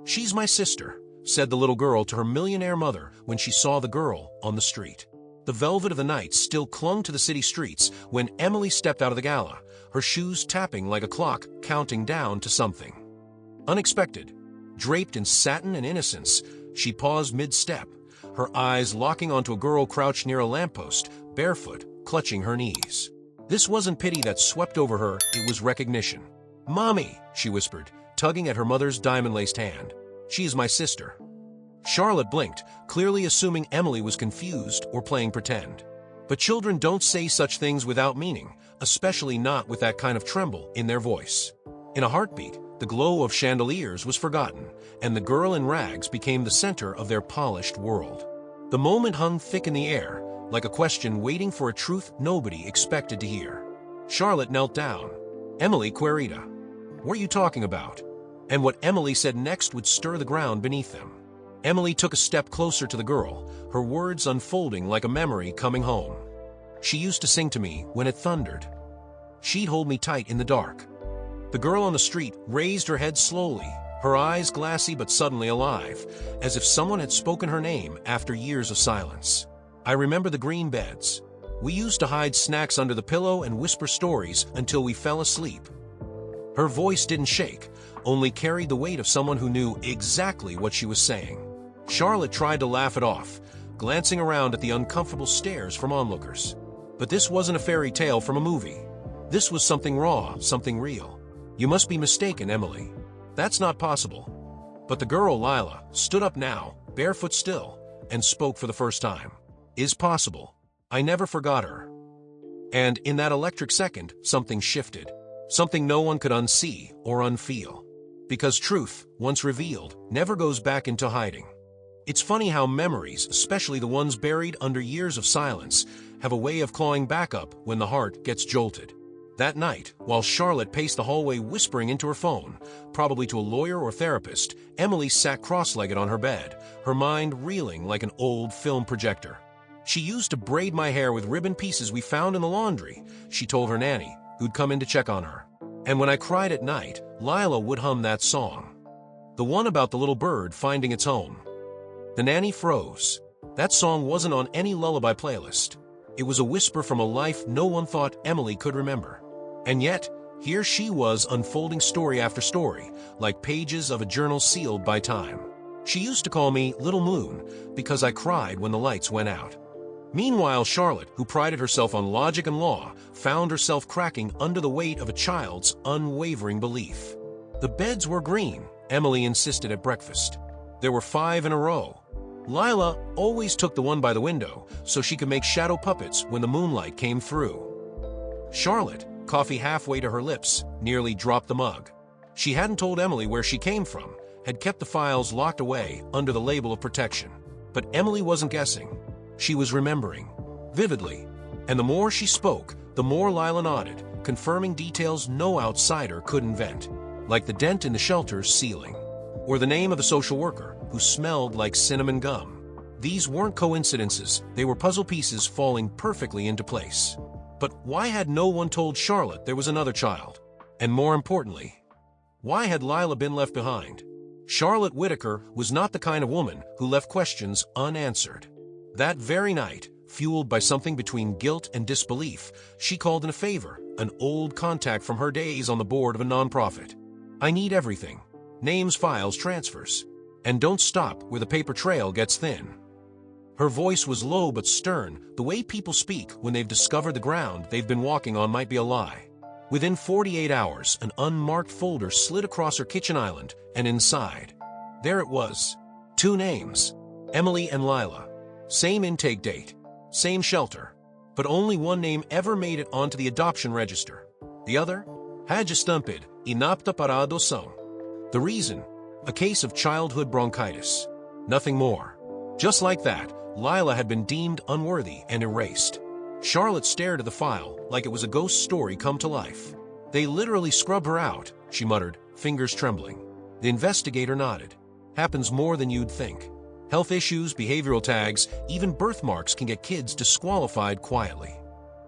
"She's my sister," said the little girl to her millionaire mother when she saw the girl on the street. The velvet of the night still clung to the city streets when Emily stepped out of the gala, her shoes tapping like a clock counting down to something unexpected. Draped in satin and innocence, she paused mid-step, her eyes locking onto a girl crouched near a lamppost, barefoot, clutching her knees. This wasn't pity that swept over her, it was recognition. "Mommy," she whispered, tugging at her mother's diamond-laced hand. "She is my sister." Charlotte blinked, clearly assuming Emily was confused or playing pretend. But children don't say such things without meaning, especially not with that kind of tremble in their voice. In a heartbeat, the glow of chandeliers was forgotten, and the girl in rags became the center of their polished world. The moment hung thick in the air, like a question waiting for a truth nobody expected to hear. Charlotte knelt down. Emily queried, "What are you talking about?" And what Emily said next would stir the ground beneath them. Emily took a step closer to the girl, her words unfolding like a memory coming home. "She used to sing to me when it thundered. She'd hold me tight in the dark." The girl on the street raised her head slowly, her eyes glassy but suddenly alive, as if someone had spoken her name after years of silence. "I remember the green beds. We used to hide snacks under the pillow and whisper stories until we fell asleep." Her voice didn't shake, only carried the weight of someone who knew exactly what she was saying. Charlotte tried to laugh it off, glancing around at the uncomfortable stares from onlookers. But this wasn't a fairy tale from a movie. This was something raw, something real. "You must be mistaken, Emily. That's not possible." But the girl, Lila, stood up now, barefoot still, and spoke for the first time. "Is possible. I never forgot her." And in that electric second, something shifted. Something no one could unsee or unfeel. Because truth, once revealed, never goes back into hiding. It's funny how memories, especially the ones buried under years of silence, have a way of clawing back up when the heart gets jolted. That night, while Charlotte paced the hallway whispering into her phone, probably to a lawyer or therapist, Emily sat cross-legged on her bed, her mind reeling like an old film projector. "She used to braid my hair with ribbon pieces we found in the laundry," she told her nanny, who'd come in to check on her. "And when I cried at night, Lila would hum that song. The one about the little bird finding its home." The nanny froze. That song wasn't on any lullaby playlist. It was a whisper from a life no one thought Emily could remember. And yet, here she was unfolding story after story, like pages of a journal sealed by time. "She used to call me Little Moon because I cried when the lights went out." Meanwhile, Charlotte, who prided herself on logic and law, found herself cracking under the weight of a child's unwavering belief. "The beds were green," Emily insisted at breakfast. "There were 5 in a row. Lila always took the one by the window so she could make shadow puppets when the moonlight came through." Charlotte, coffee halfway to her lips, nearly dropped the mug. She hadn't told Emily where she came from, had kept the files locked away under the label of protection. But Emily wasn't guessing. She was remembering, vividly. And the more she spoke, the more Lila nodded, confirming details no outsider could invent, like the dent in the shelter's ceiling, or the name of the social worker who smelled like cinnamon gum. These weren't coincidences, they were puzzle pieces falling perfectly into place. But why had no one told Charlotte there was another child? And more importantly, why had Lila been left behind? Charlotte Whitaker was not the kind of woman who left questions unanswered. That very night, fueled by something between guilt and disbelief, she called in a favor, an old contact from her days on the board of a nonprofit. "I need everything. Names, files, transfers. And don't stop where the paper trail gets thin." Her voice was low but stern, the way people speak when they've discovered the ground they've been walking on might be a lie. Within 48 hours, an unmarked folder slid across her kitchen island, and inside, there it was. 2 names, Emily and Lila. Same intake date, same shelter, but only one name ever made it onto the adoption register. The other? Hagestampid, inapta para adoção. The reason? A case of childhood bronchitis. Nothing more. Just like that, Lila had been deemed unworthy and erased. Charlotte stared at the file like it was a ghost story come to life. "They literally scrub her out," she muttered, fingers trembling. The investigator nodded. "Happens more than you'd think. Health issues, behavioral tags, even birthmarks can get kids disqualified quietly."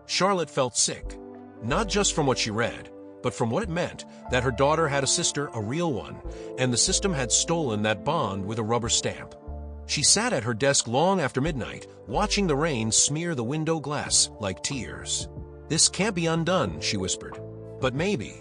Charlotte felt sick, not just from what she read, but from what it meant, that her daughter had a sister, a real one, and the system had stolen that bond with a rubber stamp. She sat at her desk long after midnight, watching the rain smear the window glass like tears. "This can't be undone," she whispered. "But maybe,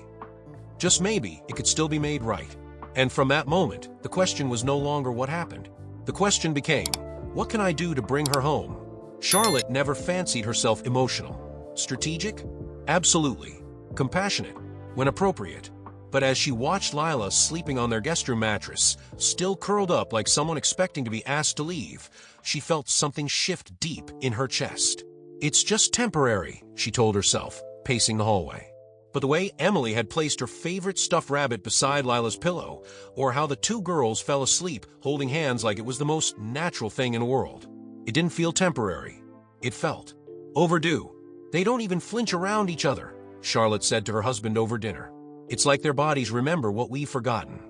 just maybe, it could still be made right." And from that moment, the question was no longer what happened. The question became, what can I do to bring her home? Charlotte never fancied herself emotional. Strategic? Absolutely. Compassionate? When appropriate. But as she watched Lila sleeping on their guest room mattress, still curled up like someone expecting to be asked to leave, she felt something shift deep in her chest. "It's just temporary," she told herself, pacing the hallway. But the way Emily had placed her favorite stuffed rabbit beside Lila's pillow, or how the two girls fell asleep holding hands like it was the most natural thing in the world, it didn't feel temporary. It felt overdue. "They don't even flinch around each other," Charlotte said to her husband over dinner. "It's like their bodies remember what we've forgotten."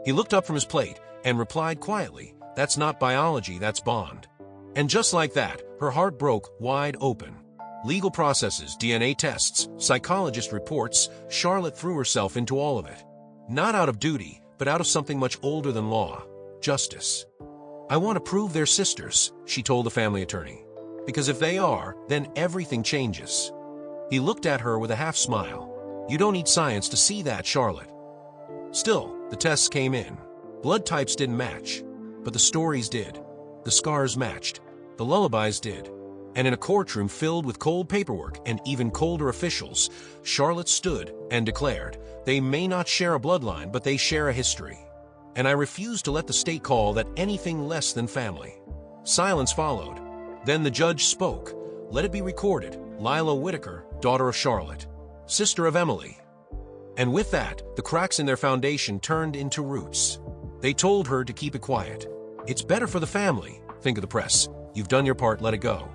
He looked up from his plate and replied quietly, "That's not biology, that's bond." And just like that, her heart broke wide open. Legal processes, DNA tests, psychologist reports, Charlotte threw herself into all of it. Not out of duty, but out of something much older than law: justice. "I want to prove they're sisters," she told the family attorney. "Because if they are, then everything changes." He looked at her with a half smile. "You don't need science to see that, Charlotte." Still, the tests came in. Blood types didn't match, but the stories did. The scars matched. The lullabies did. And in a courtroom filled with cold paperwork and even colder officials, Charlotte stood and declared, "They may not share a bloodline, but they share a history. And I refuse to let the state call that anything less than family." Silence followed. Then the judge spoke. "Let it be recorded, Lila Whitaker, daughter of Charlotte, sister of Emily." And with that, the cracks in their foundation turned into roots. They told her to keep it quiet. "It's better for the family. Think of the press. You've done your part, let it go."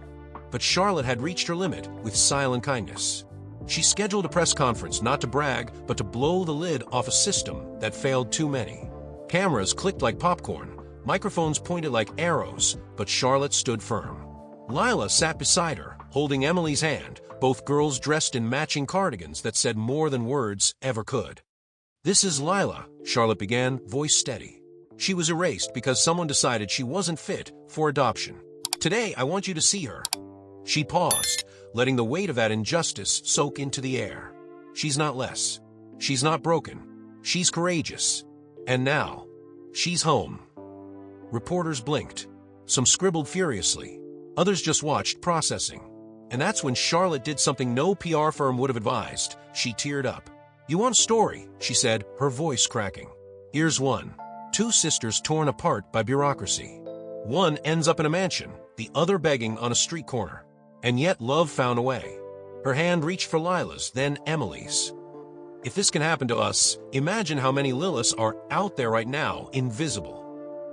But Charlotte had reached her limit with silent kindness. She scheduled a press conference not to brag, but to blow the lid off a system that failed too many. Cameras clicked like popcorn, microphones pointed like arrows, but Charlotte stood firm. Lila sat beside her, holding Emily's hand, both girls dressed in matching cardigans that said more than words ever could. "This is Lila," Charlotte began, voice steady. She was erased because someone decided she wasn't fit for adoption. "Today, I want you to see her." She paused, letting the weight of that injustice soak into the air. She's not less. She's not broken. She's courageous. And now, she's home. Reporters blinked. Some scribbled furiously. Others just watched, processing. And that's when Charlotte did something no PR firm would have advised. She teared up. "You want a story?" she said, her voice cracking. "Here's one. Two sisters torn apart by bureaucracy. One ends up in a mansion, the other begging on a street corner. And yet love found a way." Her hand reached for Lila's, then Emily's. "If this can happen to us, imagine how many Liliths are out there right now, invisible."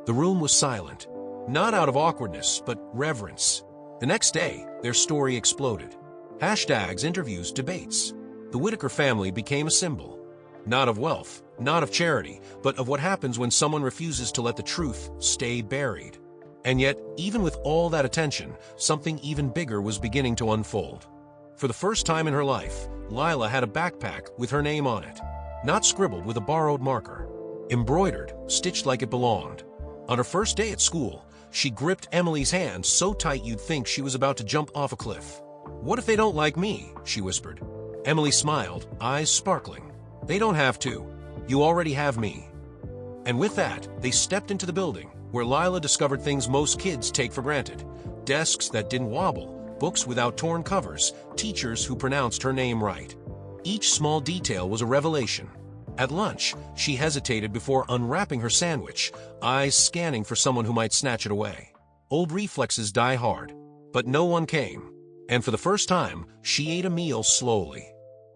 The room was silent. Not out of awkwardness, but reverence. The next day, their story exploded. Hashtags, interviews, debates. The Whitaker family became a symbol. Not of wealth, not of charity, but of what happens when someone refuses to let the truth stay buried. And yet, even with all that attention, something even bigger was beginning to unfold. For the first time in her life, Lila had a backpack with her name on it. Not scribbled with a borrowed marker. Embroidered, stitched like it belonged. On her first day at school, she gripped Emily's hand so tight you'd think she was about to jump off a cliff. "What if they don't like me?" she whispered. Emily smiled, eyes sparkling. "They don't have to. You already have me." And with that, they stepped into the building, where Lila discovered things most kids take for granted. Desks that didn't wobble, books without torn covers, teachers who pronounced her name right. Each small detail was a revelation. At lunch, she hesitated before unwrapping her sandwich, eyes scanning for someone who might snatch it away. Old reflexes die hard. But no one came. And for the first time, she ate a meal slowly.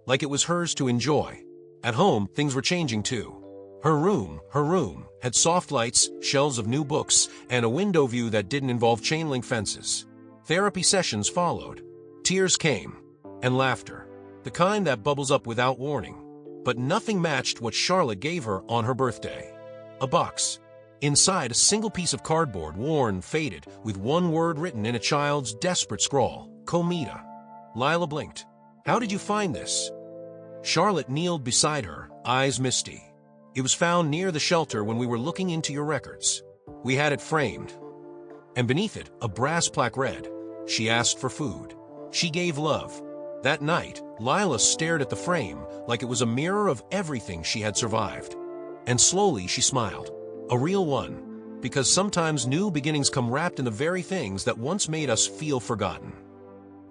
Like it was hers to enjoy. At home, things were changing too. Her room, had soft lights, shelves of new books, and a window view that didn't involve chain link fences. Therapy sessions followed. Tears came. And laughter. The kind that bubbles up without warning. But nothing matched what Charlotte gave her on her birthday. A box. Inside, a single piece of cardboard, worn, faded, with one word written in a child's desperate scrawl. Comida. Lila blinked. "How did you find this?" Charlotte kneeled beside her, eyes misty. "It was found near the shelter when we were looking into your records. We had it framed. And beneath it, a brass plaque read, 'She asked for food. She gave love.'" That night, Lila stared at the frame like it was a mirror of everything she had survived. And slowly she smiled. A real one. Because sometimes new beginnings come wrapped in the very things that once made us feel forgotten.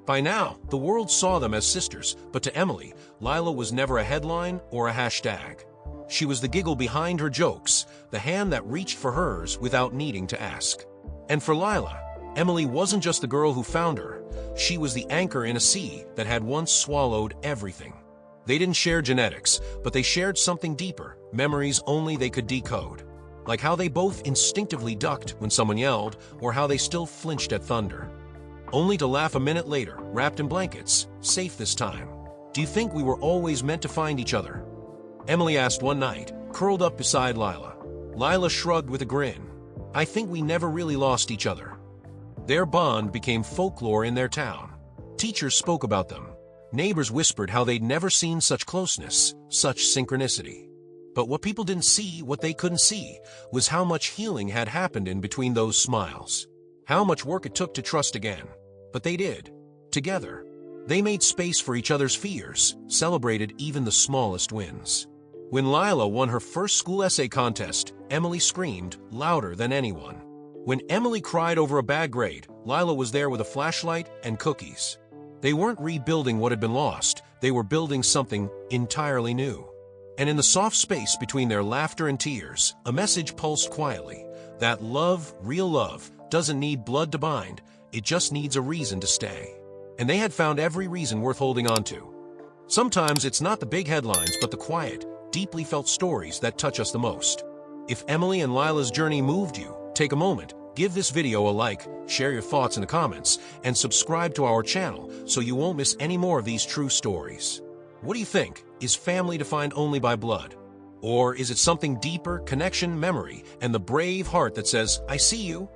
By now, the world saw them as sisters, but to Emily, Lila was never a headline or a hashtag. She was the giggle behind her jokes, the hand that reached for hers without needing to ask. And for Lila, Emily wasn't just the girl who found her. She was the anchor in a sea that had once swallowed everything. They didn't share genetics, but they shared something deeper, memories only they could decode. Like how they both instinctively ducked when someone yelled, or how they still flinched at thunder. Only to laugh a minute later, wrapped in blankets, safe this time. "Do you think we were always meant to find each other?" Emily asked one night, curled up beside Lila. Lila shrugged with a grin. "I think we never really lost each other." Their bond became folklore in their town. Teachers spoke about them. Neighbors whispered how they'd never seen such closeness, such synchronicity. But what people didn't see, what they couldn't see, was how much healing had happened in between those smiles. How much work it took to trust again. But they did. Together. They made space for each other's fears, celebrated even the smallest wins. When Lila won her first school essay contest, Emily screamed louder than anyone. When Emily cried over a bad grade, Lila was there with a flashlight and cookies. They weren't rebuilding what had been lost, they were building something entirely new. And in the soft space between their laughter and tears, a message pulsed quietly, that love, real love, doesn't need blood to bind, it just needs a reason to stay. And they had found every reason worth holding on to. Sometimes it's not the big headlines, but the quiet, deeply felt stories that touch us the most. If Emily and Lila's journey moved you, take a moment, give this video a like, share your thoughts in the comments, and subscribe to our channel so you won't miss any more of these true stories. What do you think? Is family defined only by blood? Or is it something deeper, connection, memory, and the brave heart that says, "I see you"?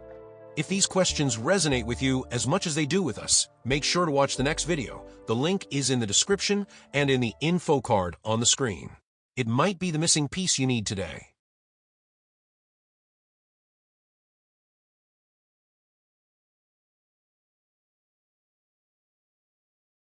If these questions resonate with you as much as they do with us, make sure to watch the next video. The link is in the description and in the info card on the screen. It might be the missing piece you need today.